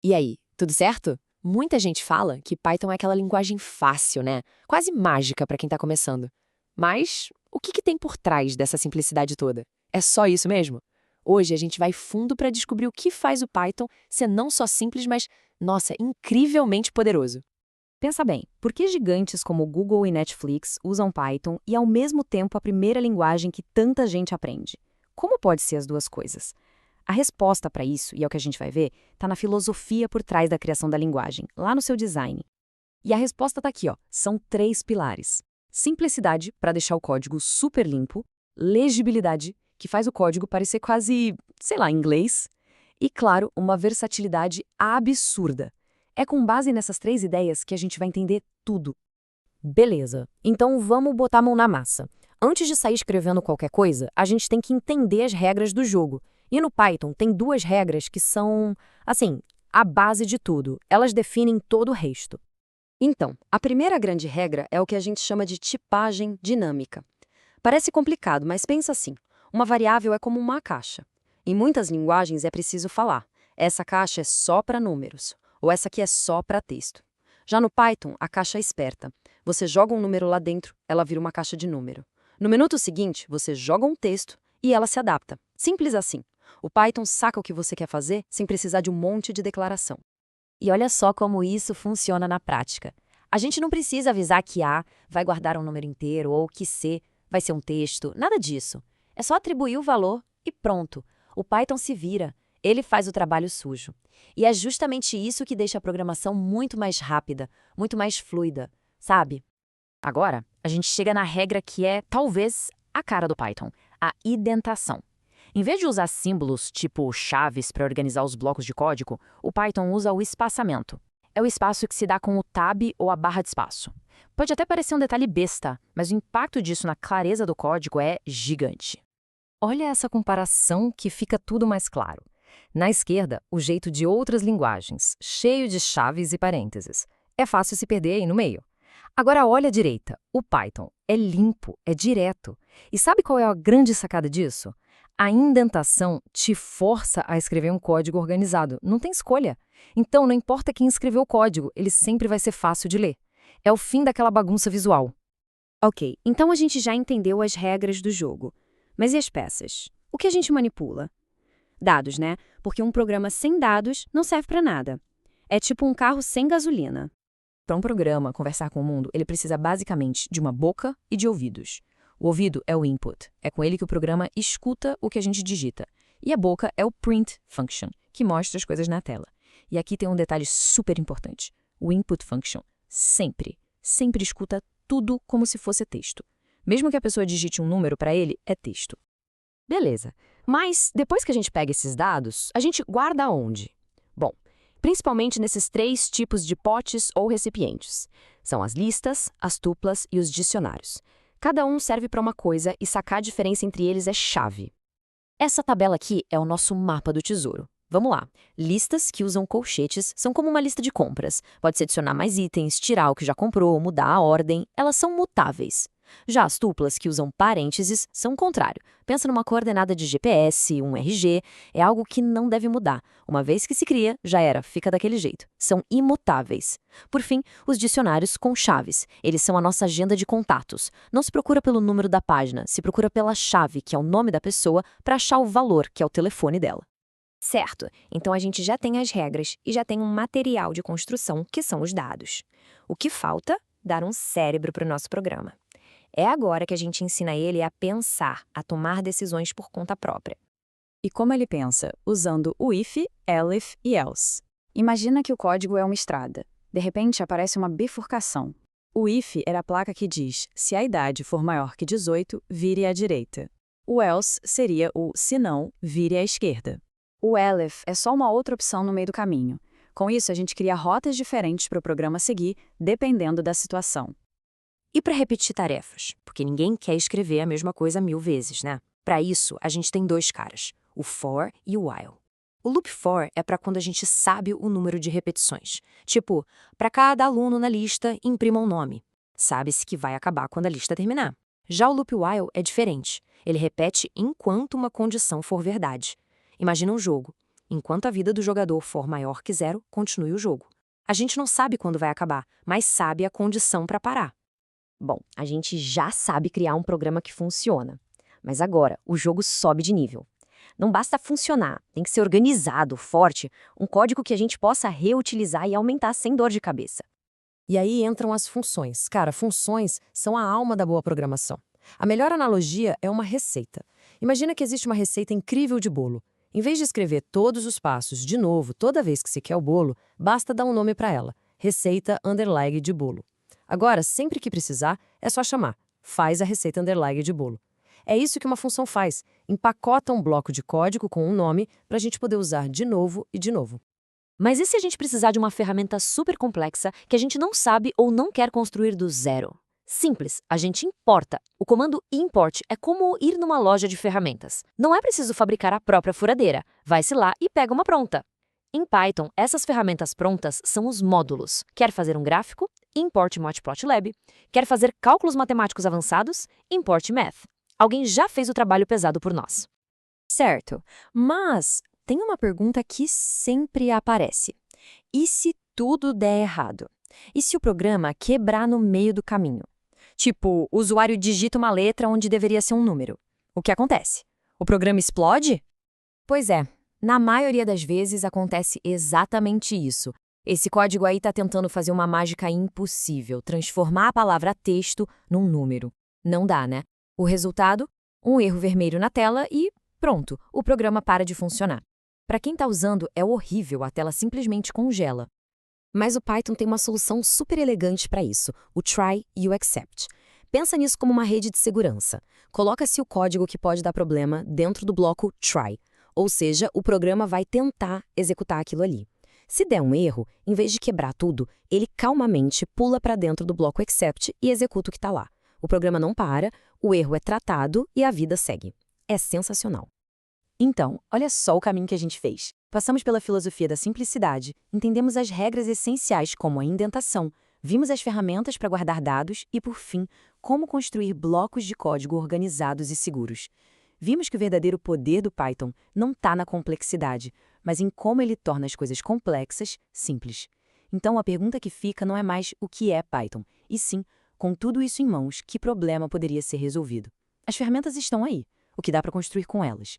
E aí, tudo certo? Muita gente fala que Python é aquela linguagem fácil, né? Quase mágica para quem está começando. Mas o que tem por trás dessa simplicidade toda? É só isso mesmo? Hoje a gente vai fundo para descobrir o que faz o Python ser não só simples, mas, nossa, incrivelmente poderoso. Pensa bem, por que gigantes como Google e Netflix usam Python e, ao mesmo tempo, a primeira linguagem que tanta gente aprende? Como pode ser as duas coisas? A resposta para isso, e é o que a gente vai ver, está na filosofia por trás da criação da linguagem, lá no seu design. E a resposta está aqui, ó. São 3 pilares. Simplicidade, para deixar o código super limpo. Legibilidade, que faz o código parecer quase, sei lá, inglês. E, claro, uma versatilidade absurda. É com base nessas 3 ideias que a gente vai entender tudo. Beleza, então vamos botar a mão na massa. Antes de sair escrevendo qualquer coisa, a gente tem que entender as regras do jogo. E no Python tem 2 regras que são, assim, a base de tudo. Elas definem todo o resto. Então, a primeira grande regra é o que a gente chama de tipagem dinâmica. Parece complicado, mas pensa assim. Uma variável é como uma caixa. Em muitas linguagens é preciso falar. Essa caixa é só para números. Ou essa aqui é só para texto. Já no Python, a caixa é esperta. Você joga um número lá dentro, ela vira uma caixa de número. No minuto seguinte, você joga um texto e ela se adapta. Simples assim. O Python saca o que você quer fazer sem precisar de um monte de declaração. E olha só como isso funciona na prática. A gente não precisa avisar que A vai guardar um número inteiro ou que C vai ser um texto, nada disso. É só atribuir o valor e pronto. O Python se vira, ele faz o trabalho sujo. E é justamente isso que deixa a programação muito mais rápida, muito mais fluida, sabe? Agora, a gente chega na regra que é, talvez, a cara do Python, a indentação. Em vez de usar símbolos tipo chaves para organizar os blocos de código, o Python usa o espaçamento. É o espaço que se dá com o tab ou a barra de espaço. Pode até parecer um detalhe besta, mas o impacto disso na clareza do código é gigante. Olha essa comparação que fica tudo mais claro. Na esquerda, o jeito de outras linguagens, cheio de chaves e parênteses. É fácil se perder aí no meio. Agora olha à direita, o Python é limpo, é direto. E sabe qual é a grande sacada disso? A indentação te força a escrever um código organizado, não tem escolha. Então, não importa quem escreveu o código, ele sempre vai ser fácil de ler. É o fim daquela bagunça visual. Ok, então a gente já entendeu as regras do jogo. Mas e as peças? O que a gente manipula? Dados, né? Porque um programa sem dados não serve para nada. É tipo um carro sem gasolina. Para um programa conversar com o mundo, ele precisa basicamente de uma boca e de ouvidos. O ouvido é o input, é com ele que o programa escuta o que a gente digita. E a boca é o print function, que mostra as coisas na tela. E aqui tem um detalhe super importante. O input function sempre escuta tudo como se fosse texto. Mesmo que a pessoa digite um número para ele, é texto. Beleza, mas depois que a gente pega esses dados, a gente guarda onde? Bom, principalmente nesses 3 tipos de potes ou recipientes. São as listas, as tuplas e os dicionários. Cada um serve para uma coisa e sacar a diferença entre eles é chave. Essa tabela aqui é o nosso mapa do tesouro. Vamos lá. Listas que usam colchetes são como uma lista de compras. Pode-se adicionar mais itens, tirar o que já comprou, mudar a ordem. Elas são mutáveis. Já as tuplas que usam parênteses são o contrário. Pensa numa coordenada de GPS, um RG, é algo que não deve mudar. Uma vez que se cria, já era, fica daquele jeito. São imutáveis. Por fim, os dicionários com chaves. Eles são a nossa agenda de contatos. Não se procura pelo número da página, se procura pela chave, que é o nome da pessoa, para achar o valor, que é o telefone dela. Certo, então a gente já tem as regras e já tem um material de construção, que são os dados. O que falta? Dar um cérebro para o nosso programa. É agora que a gente ensina ele a pensar, a tomar decisões por conta própria. E como ele pensa? Usando o if, elif e else. Imagina que o código é uma estrada. De repente aparece uma bifurcação. O if era a placa que diz, se a idade for maior que 18, vire à direita. O else seria o se não, vire à esquerda. O elif é só uma outra opção no meio do caminho. Com isso, a gente cria rotas diferentes para o programa seguir, dependendo da situação. E para repetir tarefas? Porque ninguém quer escrever a mesma coisa 1000 vezes, né? Para isso, a gente tem 2 caras, o for e o while. O loop for é para quando a gente sabe o número de repetições. Tipo, para cada aluno na lista, imprima um nome. Sabe-se que vai acabar quando a lista terminar. Já o loop while é diferente. Ele repete enquanto uma condição for verdade. Imagina um jogo. Enquanto a vida do jogador for maior que 0, continue o jogo. A gente não sabe quando vai acabar, mas sabe a condição para parar. Bom, a gente já sabe criar um programa que funciona. Mas agora, o jogo sobe de nível. Não basta funcionar, tem que ser organizado, forte, um código que a gente possa reutilizar e aumentar sem dor de cabeça. E aí entram as funções. Cara, funções são a alma da boa programação. A melhor analogia é uma receita. Imagina que existe uma receita incrível de bolo. Em vez de escrever todos os passos de novo toda vez que se quer o bolo, basta dar um nome para ela: receita underline de bolo. Agora, sempre que precisar, é só chamar. Faz a receita underline de bolo. É isso que uma função faz. Empacota um bloco de código com um nome para a gente poder usar de novo e de novo. Mas e se a gente precisar de uma ferramenta super complexa que a gente não sabe ou não quer construir do zero? Simples, a gente importa. O comando import é como ir numa loja de ferramentas. Não é preciso fabricar a própria furadeira. Vai-se lá e pega uma pronta. Em Python, essas ferramentas prontas são os módulos. Quer fazer um gráfico? Import Matplotlib. Quer fazer cálculos matemáticos avançados? Import Math. Alguém já fez o trabalho pesado por nós. Certo, mas tem uma pergunta que sempre aparece. E se tudo der errado? E se o programa quebrar no meio do caminho? Tipo, o usuário digita uma letra onde deveria ser um número. O que acontece? O programa explode? Pois é, na maioria das vezes acontece exatamente isso. Esse código aí está tentando fazer uma mágica impossível, transformar a palavra texto num número. Não dá, né? O resultado? Um erro vermelho na tela e pronto, o programa para de funcionar. Para quem está usando, é horrível, a tela simplesmente congela. Mas o Python tem uma solução super elegante para isso, o try e o except. Pensa nisso como uma rede de segurança. Coloca-se o código que pode dar problema dentro do bloco try, ou seja, o programa vai tentar executar aquilo ali. Se der um erro, em vez de quebrar tudo, ele calmamente pula para dentro do bloco except e executa o que está lá. O programa não para, o erro é tratado e a vida segue. É sensacional. Então, olha só o caminho que a gente fez. Passamos pela filosofia da simplicidade, entendemos as regras essenciais como a indentação, vimos as ferramentas para guardar dados e, por fim, como construir blocos de código organizados e seguros. Vimos que o verdadeiro poder do Python não está na complexidade, mas em como ele torna as coisas complexas simples. Então, a pergunta que fica não é mais o que é Python, e sim, com tudo isso em mãos, que problema poderia ser resolvido? As ferramentas estão aí, o que dá para construir com elas.